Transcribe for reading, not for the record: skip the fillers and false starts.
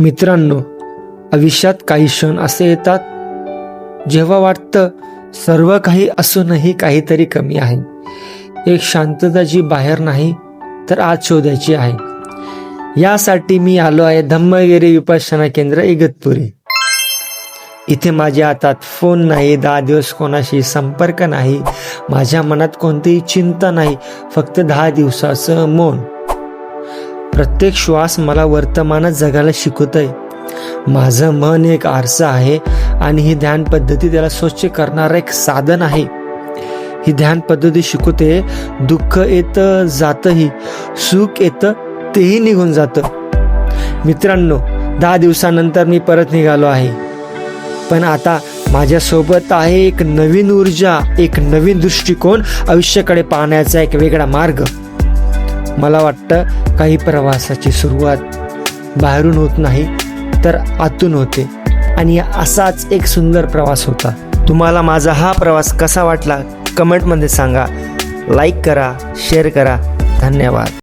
मित्रांनो, आयुष्यात काही क्षण असे येतात जेव्हा वाटतं सर्व काही असूनही काहीतरी कमी आहे. एक शांतता जी बाहेर नाही तर आत शोधायची आहे. यासाठी मी आलो आहे धम्मगिरी विपश्यना केंद्र इगतपुरी. इथे माझ्या हातात फोन नाही, 10 दिवस कोणाशी संपर्क नाही, माझ्या मनात कोणतीही चिंता नाही, फक्त 10 दिवसाचं मौन. प्रत्येक श्वास मला वर्तमानात जगायला शिकवतंय. माझं मन एक आरसा आहे आणि ही ध्यान पद्धती त्याला स्वच्छ करणारं एक साधन आहे. ही ध्यान पद्धती शिकवते, दुःख येतं जातंही, सुख येतं तेही निघून जातं. मित्रांनो, 10 दिवसानंतर मी परत निघालो आहे, पण आता माझ्यासोबत आहे एक नवीन ऊर्जा, एक नवीन दृष्टिकोन, आयुष्याकडे पाहण्याचा एक वेगळा मार्ग. मला वाटतं काही प्रवासाची सुरुवात बाहेरून होत नाही तर आतून होते, आणि असाच एक सुंदर प्रवास होता. तुम्हाला माझा हा प्रवास कसा वाटला कमेंटमध्ये सांगा. लाईक करा, शेअर करा. धन्यवाद.